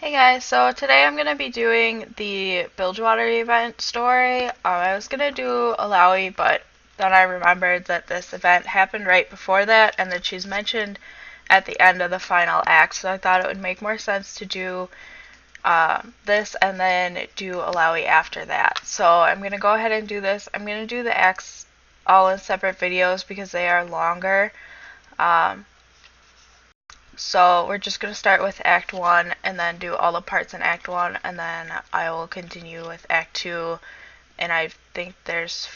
Hey guys, so today I'm going to be doing the Bildgewater Event story. I was going to do Alawi, but then I remembered that this event happened right before that and that she's mentioned at the end of the final act, so I thought it would make more sense to do this and then do Alawi after that. So I'm going to go ahead and do this. I'm going to do the acts all in separate videos because they are longer. So we're just going to start with Act 1 and then do all the parts in Act 1 and then I will continue with Act 2, and I think there's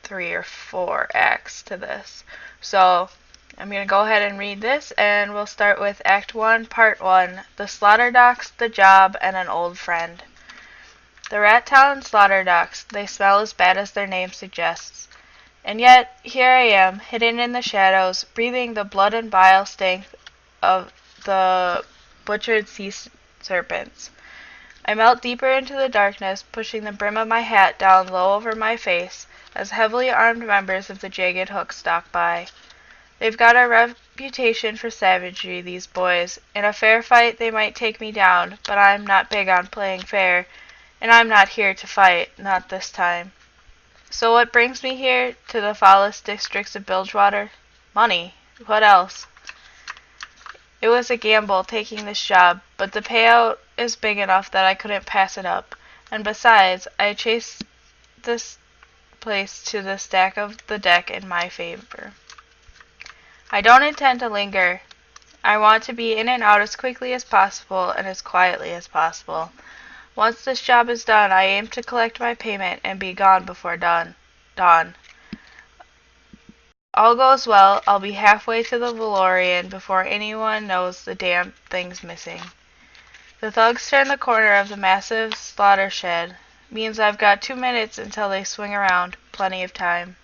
3 or 4 acts to this. So I'm going to go ahead and read this and we'll start with Act 1, Part 1, The Slaughter Docks, The Job, and an Old Friend. The Rat Town Slaughter Docks, they smell as bad as their name suggests. And yet, here I am, hidden in the shadows, breathing the blood and bile stank of the butchered sea serpents. I melt deeper into the darkness, pushing the brim of my hat down low over my face as heavily armed members of the Jagged Hook stalk by. They've got a reputation for savagery, these boys. In a fair fight they might take me down, but I'm not big on playing fair, and I'm not here to fight, not this time. So what brings me here to the foulest districts of Bilgewater? Money. What else? It was a gamble taking this job, but the payout is big enough that I couldn't pass it up. And besides, I chased this place to the stack of the deck in my favor. I don't intend to linger. I want to be in and out as quickly as possible and as quietly as possible. Once this job is done, I aim to collect my payment and be gone before dawn. All goes well, I'll be halfway to the Valorian before anyone knows the damn thing's missing. The thugs turn the corner of the massive slaughter shed. Means I've got 2 minutes until they swing around. Plenty of time.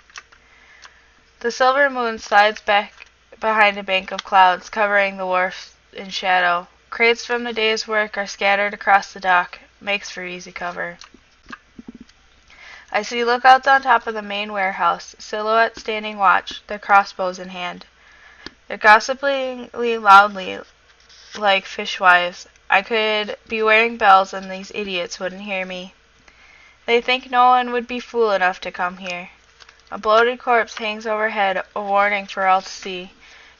The silver moon slides back behind a bank of clouds, covering the wharf in shadow. Crates from the day's work are scattered across the dock. Makes for easy cover. I see lookouts on top of the main warehouse, silhouettes standing watch, their crossbows in hand. They're gossiping loudly like fishwives. I could be wearing bells and these idiots wouldn't hear me. They think no one would be fool enough to come here. A bloated corpse hangs overhead, a warning for all to see.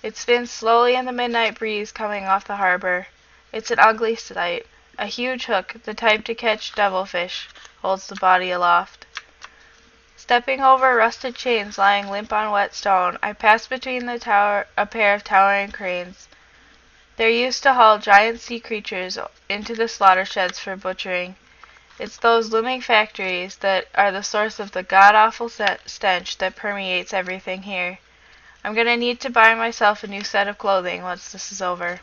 It spins slowly in the midnight breeze coming off the harbor. It's an ugly sight. A huge hook, the type to catch devilfish, holds the body aloft. Stepping over rusted chains lying limp on wet stone, I pass between a pair of towering cranes. They're used to haul giant sea creatures into the slaughter sheds for butchering. It's those looming factories that are the source of the god-awful stench that permeates everything here. I'm gonna need to buy myself a new set of clothing once this is over.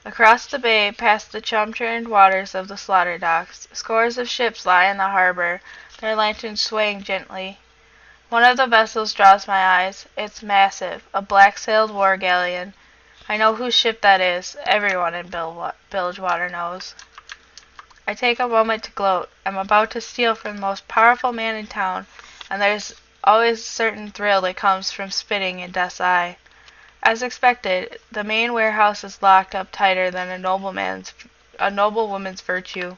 Across the bay, past the chum-churned waters of the slaughter docks, scores of ships lie in the harbor, their lanterns swaying gently. One of the vessels draws my eyes. It's massive, a black-sailed war galleon. I know whose ship that is. Everyone in Bilgewater knows. I take a moment to gloat. I'm about to steal from the most powerful man in town, and there's always a certain thrill that comes from spitting in Death's eye. As expected, the main warehouse is locked up tighter than a noblewoman's virtue.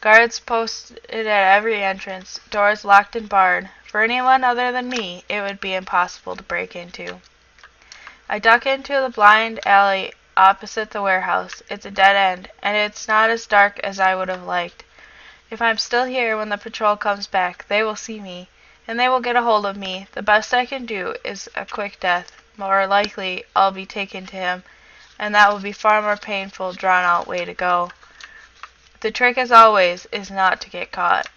Guards posted at every entrance, doors locked and barred. For anyone other than me, it would be impossible to break into. I duck into the blind alley opposite the warehouse. It's a dead end, and it's not as dark as I would have liked. If I'm still here when the patrol comes back, they will see me, and they will get a hold of me. The best I can do is a quick death. More likely, I'll be taken to him, and that will be far more painful, drawn-out way to go. The trick, as always, is not to get caught.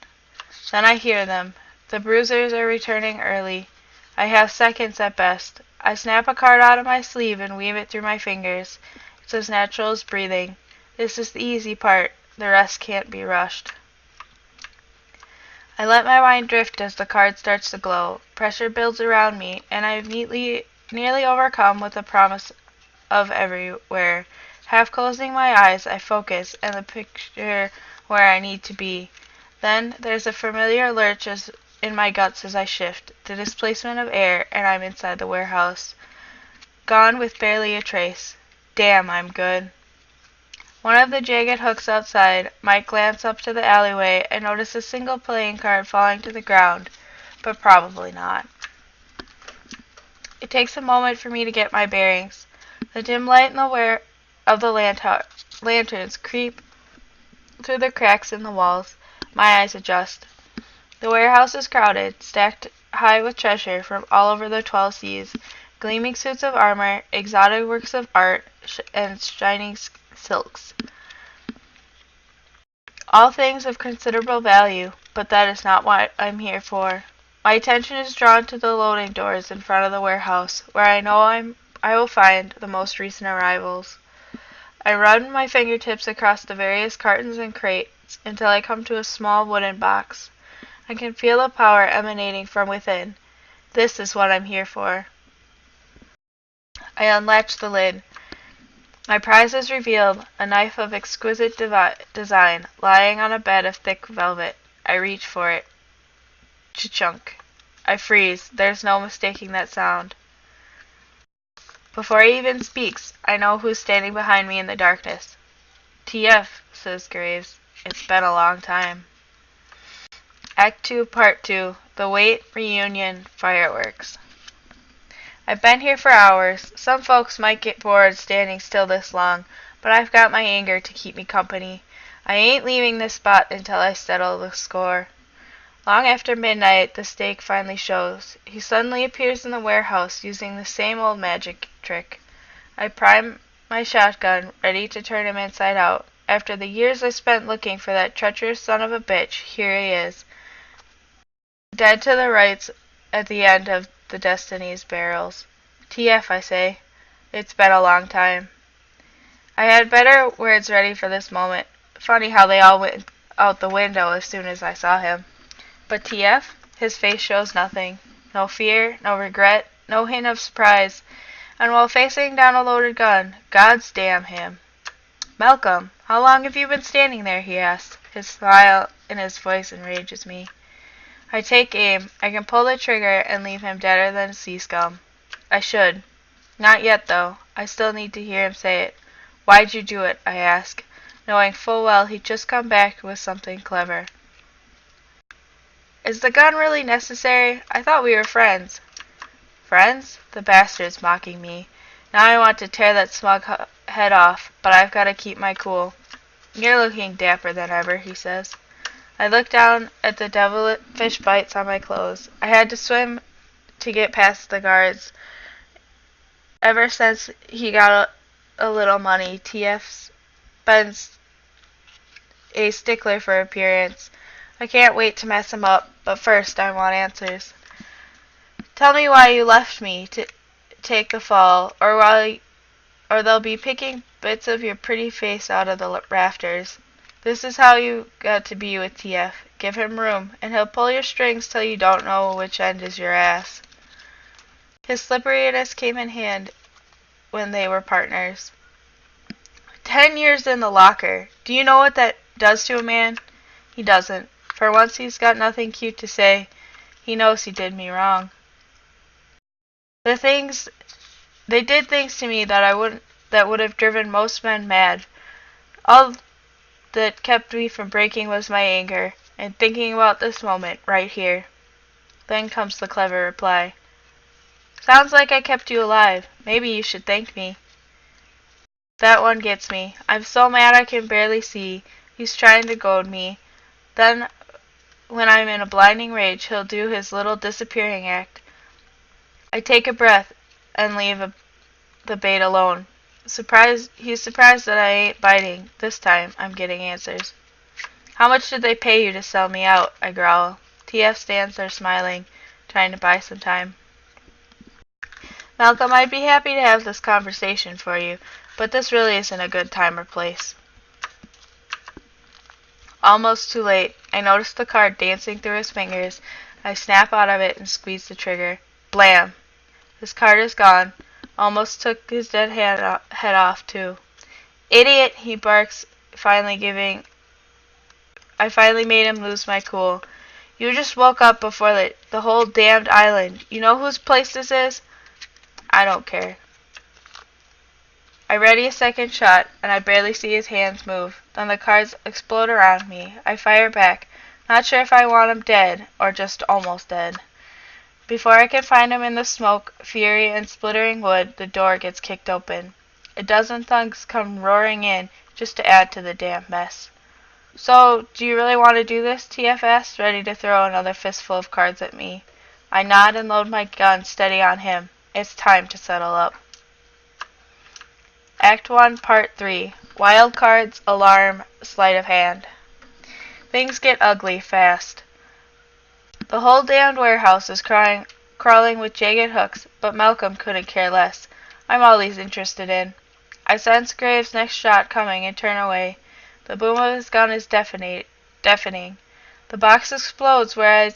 Then I hear them. The bruisers are returning early. I have seconds at best. I snap a card out of my sleeve and weave it through my fingers. It's as natural as breathing. This is the easy part. The rest can't be rushed. I let my mind drift as the card starts to glow. Pressure builds around me, and I'm nearly overcome with the promise of everywhere. Half closing my eyes, I focus, and the picture where I need to be. Then there's a familiar lurch in my guts as I shift, the displacement of air, and I'm inside the warehouse. Gone with barely a trace. Damn, I'm good. One of the jagged hooks outside might glance up to the alleyway and notice a single playing card falling to the ground, but probably not. It takes a moment for me to get my bearings. The dim light in of the lanterns creep through the cracks in the walls. My eyes adjust. The warehouse is crowded, stacked high with treasure from all over the 12 seas, gleaming suits of armor, exotic works of art, and shining silks. All things of considerable value, but that is not what I'm here for. My attention is drawn to the loading doors in front of the warehouse, where I know I will find the most recent arrivals. I run my fingertips across the various cartons and crates until I come to a small wooden box. I can feel the power emanating from within. This is what I'm here for. I unlatch the lid. My prize is revealed, a knife of exquisite design, lying on a bed of thick velvet. I reach for it. Ch-chunk. I freeze. There's no mistaking that sound. Before he even speaks, I know who's standing behind me in the darkness. TF, says Graves. It's been a long time. Act 2, Part 2. The Wait, Reunion, Fireworks. I've been here for hours. Some folks might get bored standing still this long, but I've got my anger to keep me company. I ain't leaving this spot until I settle the score. Long after midnight, the stake finally shows. He suddenly appears in the warehouse using the same old magic trick. I prime my shotgun, ready to turn him inside out. After the years I spent looking for that treacherous son of a bitch, here he is. Dead to the rights at the end of the Destiny's barrels. TF, I say. It's been a long time. I had better words ready for this moment. Funny how they all went out the window as soon as I saw him. But TF, his face shows nothing. No fear, no regret, no hint of surprise. And while facing down a loaded gun, God's damn him. Malcolm, how long have you been standing there? He asks. His smile and his voice enrages me. I take aim. I can pull the trigger and leave him deader than sea scum. I should. Not yet, though. I still need to hear him say it. Why'd you do it? I ask, knowing full well he'd just come back with something clever. Is the gun really necessary? I thought we were friends. Friends? The bastard's mocking me. Now I want to tear that smug head off, but I've got to keep my cool. You're looking dapper than ever, he says. I look down at the devilfish bites on my clothes. I had to swim to get past the guards. Ever since he got a little money, TF's been a stickler for appearance. I can't wait to mess him up, but first I want answers. Tell me why you left me to take the fall, or they'll be picking bits of your pretty face out of the rafters. This is how you got to be with TF. Give him room, and he'll pull your strings till you don't know which end is your ass. His slipperiness came in hand when they were partners. 10 years in the locker. Do you know what that does to a man? He doesn't. For once he's got nothing cute to say. He knows he did me wrong. They did things to me that would have driven most men mad. All that kept me from breaking was my anger, and thinking about this moment, right here. Then comes the clever reply. Sounds like I kept you alive. Maybe you should thank me. That one gets me. I'm so mad I can barely see. He's trying to goad me. Then, when I'm in a blinding rage, he'll do his little disappearing act. I take a breath and leave the bait alone. He's surprised that I ain't biting. This time, I'm getting answers. How much did they pay you to sell me out? I growl. TF stands there smiling, trying to buy some time. Malcolm, I'd be happy to have this conversation for you, but this really isn't a good time or place. Almost too late. I notice the card dancing through his fingers. I snap out of it and squeeze the trigger. Blam! His card is gone. Almost took his dead head off, too. Idiot! He barks, I finally made him lose my cool. You just woke up before the whole damned island. You know whose place this is? I don't care. I ready a second shot, and I barely see his hands move. Then the cards explode around me. I fire back, not sure if I want him dead or just almost dead. Before I can find him in the smoke, fury, and splittering wood, the door gets kicked open. A dozen thugs come roaring in, just to add to the damn mess. "So, do you really want to do this?" TF asked, ready to throw another fistful of cards at me. I nod and load my gun steady on him. It's time to settle up. Act 1, Part 3. Wild cards, alarm, sleight of hand. Things get ugly fast. The whole damned warehouse is crawling with jagged hooks, but Malcolm couldn't care less. I'm all he's interested in. I sense Graves' next shot coming and turn away. The boom of his gun is deafening. The box explodes where I had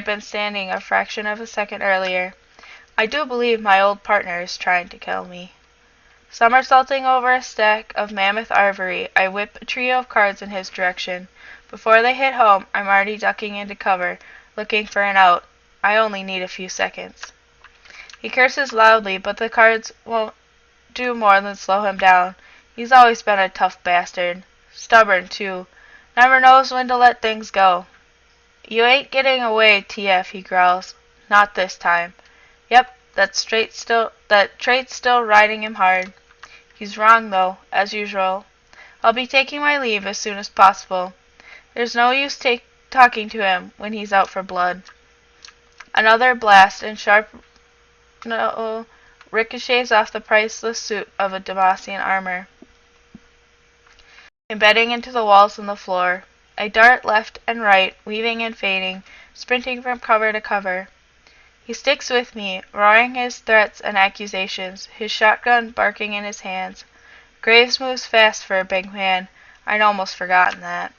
been standing a fraction of a second earlier. I do believe my old partner is trying to kill me. Somersaulting over a stack of mammoth ivory, I whip a trio of cards in his direction. Before they hit home, I'm already ducking into cover, looking for an out. I only need a few seconds. He curses loudly, but the cards won't do more than slow him down. He's always been a tough bastard. Stubborn, too. Never knows when to let things go. "You ain't getting away, TF," he growls. "Not this time." Yep, that trait's still riding him hard. He's wrong, though, as usual. I'll be taking my leave as soon as possible. There's no use talking to him when he's out for blood. Another blast and sharp ricochets off the priceless suit of a Damassian armor, embedding into the walls and the floor. I dart left and right, weaving and fading, sprinting from cover to cover. He sticks with me, roaring his threats and accusations, his shotgun barking in his hands. Graves moves fast for a big man. I'd almost forgotten that.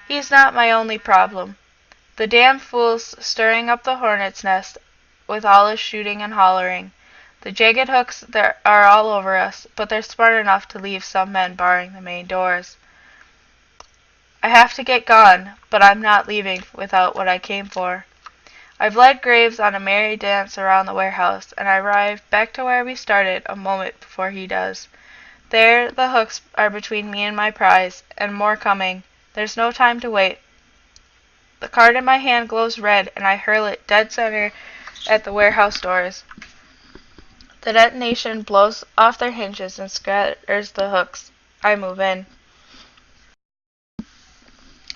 He's not my only problem. The damn fool's stirring up the hornet's nest with all his shooting and hollering. The jagged hooks are all over us, but they're smart enough to leave some men barring the main doors. I have to get gone, but I'm not leaving without what I came for. I've led Graves on a merry dance around the warehouse, and I arrive back to where we started a moment before he does. There, the hooks are between me and my prize, and more coming. There's no time to wait. The card in my hand glows red, and I hurl it dead center at the warehouse doors. The detonation blows off their hinges and scatters the hooks. I move in.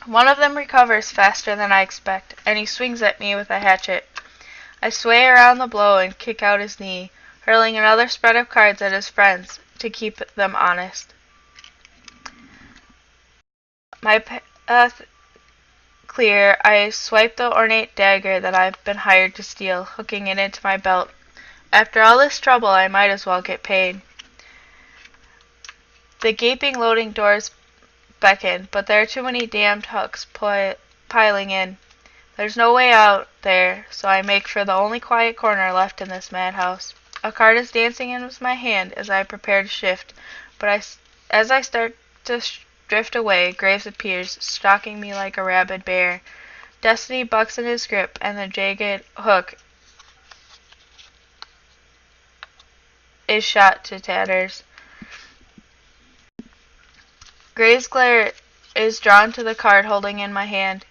One of them recovers faster than I expect, and he swings at me with a hatchet. I sway around the blow and kick out his knee, hurling another spread of cards at his friends to keep them honest. My path clear, I swipe the ornate dagger that I've been hired to steal, hooking it into my belt. After all this trouble, I might as well get paid. The gaping loading doors beckon, but there are too many damned hooks piling in. There's no way out there, so I make for the only quiet corner left in this madhouse. A card is dancing in my hand as I prepare to shift, but as I start to drift away, Graves appears, stalking me like a rabid bear. Destiny bucks in his grip, and the jagged hook is shot to tatters. Graves' glare is drawn to the card holding in my hand.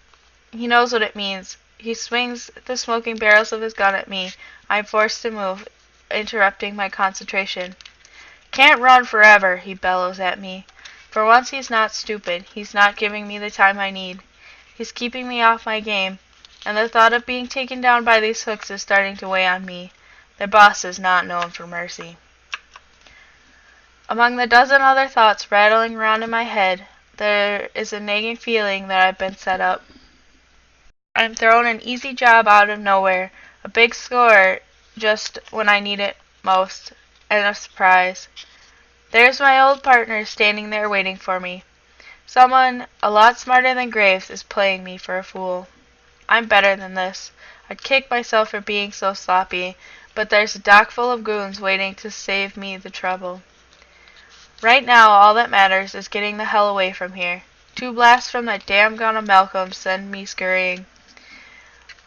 He knows what it means. He swings the smoking barrels of his gun at me. I'm forced to move, interrupting my concentration. "Can't run forever," he bellows at me. For once he's not stupid. He's not giving me the time I need. He's keeping me off my game, and the thought of being taken down by these hooks is starting to weigh on me. Their boss is not known for mercy. Among the dozen other thoughts rattling around in my head, there is a nagging feeling that I've been set up. I'm thrown an easy job out of nowhere, a big score just when I need it most, and a surprise. There's my old partner standing there waiting for me. Someone a lot smarter than Graves is playing me for a fool. I'm better than this. I'd kick myself for being so sloppy, but there's a dock full of goons waiting to save me the trouble. Right now, all that matters is getting the hell away from here. 2 blasts from that damn gun of Malcolm send me scurrying.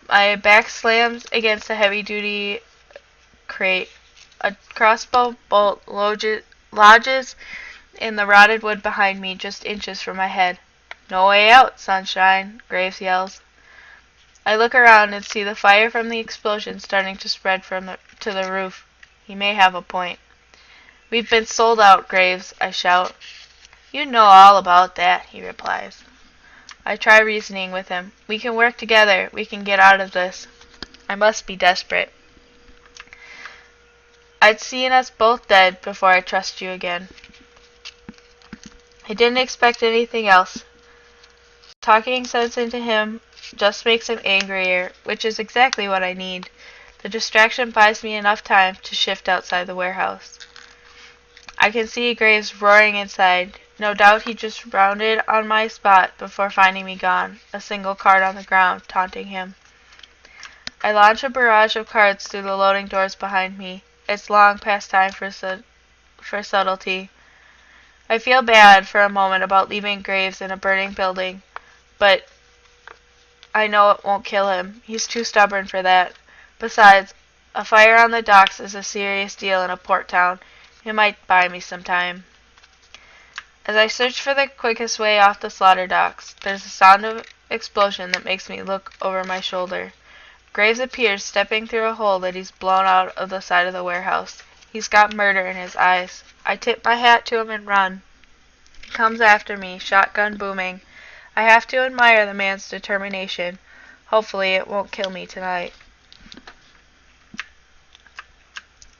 My back slams against a heavy-duty crate. A crossbow bolt lodges in the rotted wood behind me, just inches from my head. "No way out, Sunshine," Graves yells. I look around and see the fire from the explosion starting to spread to the roof. He may have a point. "We've been sold out, Graves," I shout. "You know all about that," he replies. I try reasoning with him. "We can work together. We can get out of this." I must be desperate. "I'd seen us both dead before I trust you again." I didn't expect anything else. Talking sense into him just makes him angrier, which is exactly what I need. The distraction buys me enough time to shift outside the warehouse. I can see Graves roaring inside. No doubt he just rounded on my spot before finding me gone, a single card on the ground, taunting him. I launch a barrage of cards through the loading doors behind me. It's long past time for subtlety. I feel bad for a moment about leaving Graves in a burning building, but I know it won't kill him. He's too stubborn for that. Besides, a fire on the docks is a serious deal in a port town. It might buy me some time. As I search for the quickest way off the slaughter docks, there's a sound of explosion that makes me look over my shoulder. Graves appears, stepping through a hole that he's blown out of the side of the warehouse. He's got murder in his eyes. I tip my hat to him and run. He comes after me, shotgun booming. I have to admire the man's determination. Hopefully it won't kill me tonight.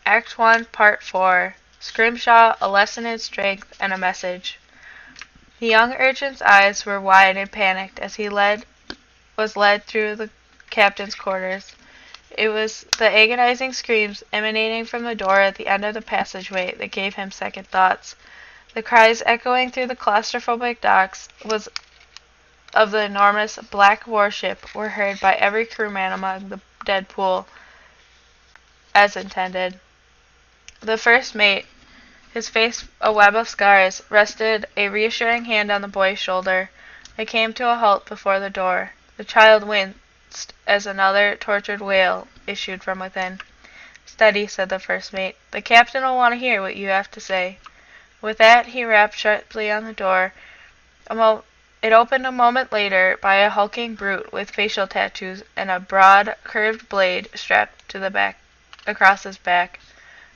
Act 1, Part 4. Scrimshaw, a lesson in strength, and a message. The young urchin's eyes were wide and panicked as he was led through the captain's quarters. It was the agonizing screams emanating from the door at the end of the passageway that gave him second thoughts. The cries echoing through the claustrophobic docks of the enormous black warship were heard by every crewman among the dead pool, as intended. The first mate, his face a web of scars, rested a reassuring hand on the boy's shoulder. They came to a halt before the door. The child winced as another tortured wail issued from within. "Steady," said the first mate. "The captain will want to hear what you have to say." With that, he rapped sharply on the door. It opened a moment later by a hulking brute with facial tattoos and a broad, curved blade strapped to the back, across his back.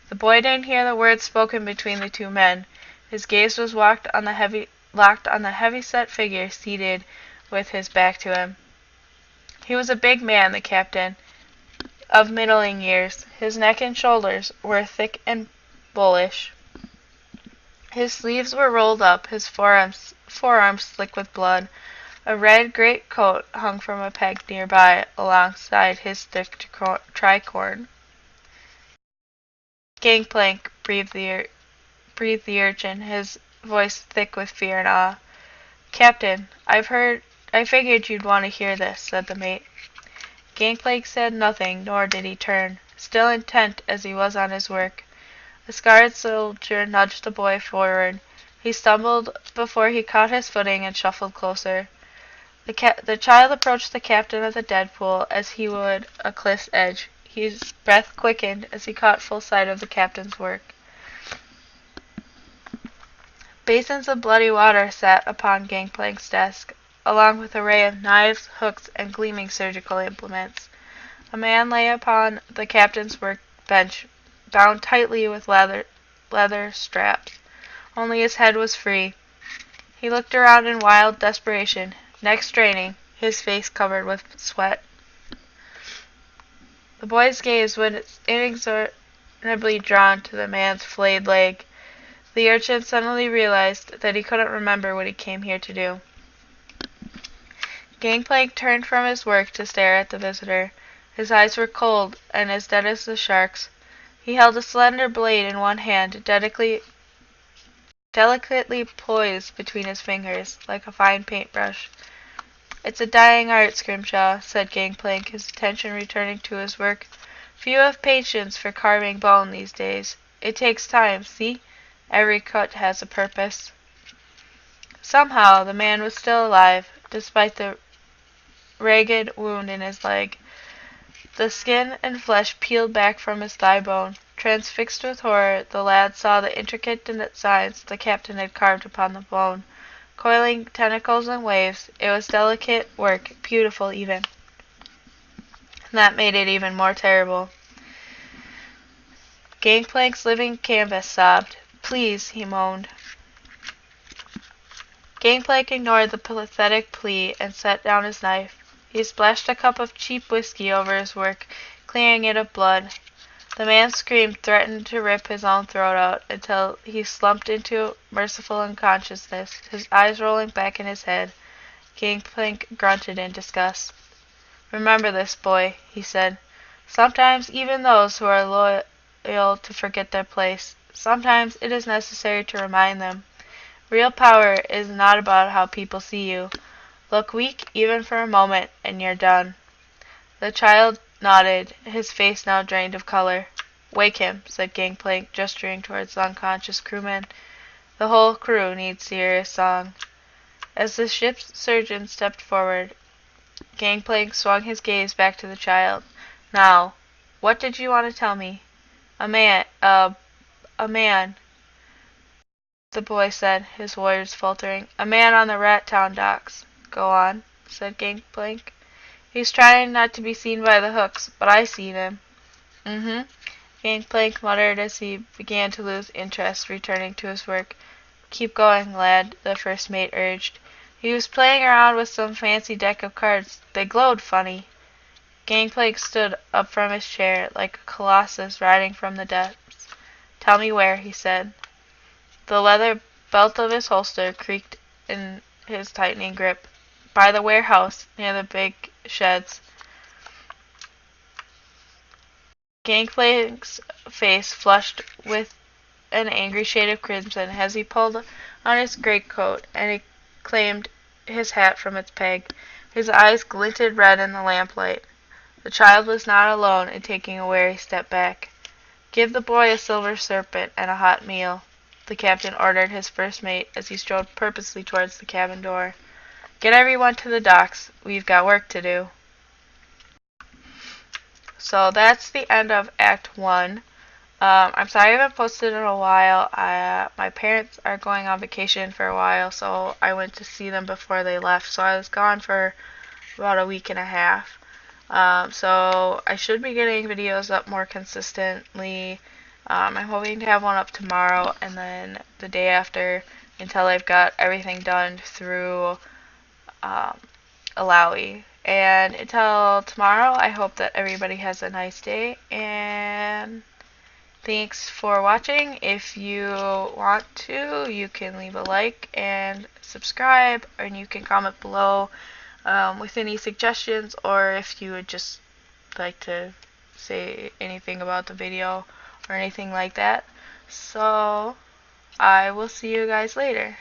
The boy didn't hear the words spoken between the two men. His gaze was locked on the heavy-set figure seated with his back to him. He was a big man, the captain, of middling years. His neck and shoulders were thick and bullish. His sleeves were rolled up, his forearms slick with blood. A red great coat hung from a peg nearby, alongside his thick tricorn. "Gangplank," breathed the urchin, his voice thick with fear and awe. "Captain, I figured you'd want to hear this," said the mate. Gangplank said nothing, nor did he turn, still intent as he was on his work. A scarred soldier nudged the boy forward. He stumbled before he caught his footing and shuffled closer. The child approached the captain of the dead pool as he would a cliff's edge. His breath quickened as he caught full sight of the captain's work. Basins of bloody water sat upon Gangplank's desk, along with an array of knives, hooks, and gleaming surgical implements. A man lay upon the captain's workbench, bound tightly with leather straps. Only his head was free. He looked around in wild desperation, neck straining, his face covered with sweat. The boy's gaze was inexorably drawn to the man's flayed leg. The urchin suddenly realized that he couldn't remember what he came here to do. Gangplank turned from his work to stare at the visitor. His eyes were cold and as dead as the shark's. He held a slender blade in one hand, delicately poised between his fingers, like a fine paintbrush. "It's a dying art, Scrimshaw," said Gangplank, his attention returning to his work. "Few have patience for carving bone these days. It takes time, see? Every cut has a purpose." Somehow the man was still alive, despite the ragged wound in his leg. The skin and flesh peeled back from his thigh bone, Transfixed with horror, the lad saw the intricate designs the captain had carved upon the bone. Coiling tentacles and waves, it was delicate work, beautiful even. And that made it even more terrible. Gangplank's living canvas sobbed. Please, he moaned. Gangplank ignored the pathetic plea and set down his knife. He splashed a cup of cheap whiskey over his work, clearing it of blood. The man screamed, threatened to rip his own throat out, until he slumped into merciful unconsciousness, his eyes rolling back in his head. Gangplank grunted in disgust. Remember this, boy, he said. Sometimes even those who are loyal to forget their place. Sometimes it is necessary to remind them. Real power is not about how people see you. Look weak even for a moment, and you're done. The child nodded, his face now drained of color. Wake him, said Gangplank, gesturing towards the unconscious crewman. The whole crew needs to hear his song. As the ship's surgeon stepped forward, Gangplank swung his gaze back to the child. Now, what did you want to tell me? A man, the boy said, his words faltering. A man on the Rat Town docks. Go on, said Gangplank. He's trying not to be seen by the hooks, but I seen him. Gangplank muttered as he began to lose interest, returning to his work. Keep going, lad, the first mate urged. He was playing around with some fancy deck of cards. They glowed funny. Gangplank stood up from his chair, like a colossus riding from the depths. Tell me where, he said. The leather belt of his holster creaked in his tightening grip. By the warehouse, near the big sheds. Gangplank's face flushed with an angry shade of crimson as he pulled on his greatcoat and reclaimed his hat from its peg. His eyes glinted red in the lamplight. The child was not alone in taking a wary step back. Give the boy a silver serpent and a hot meal, the captain ordered his first mate as he strode purposely towards the cabin door. Get everyone to the docks. We've got work to do. So that's the end of Act 1. I'm sorry I haven't posted in a while. My parents are going on vacation for a while, so I went to see them before they left. So I was gone for about a week and a half. So I should be getting videos up more consistently. I'm hoping to have one up tomorrow and then the day after until I've got everything done through Alawi. And until tomorrow, I hope that everybody has a nice day, and thanks for watching. If you want to, you can leave a like and subscribe, and you can comment below with any suggestions, or if you would just like to say anything about the video or anything like that. So I will see you guys later.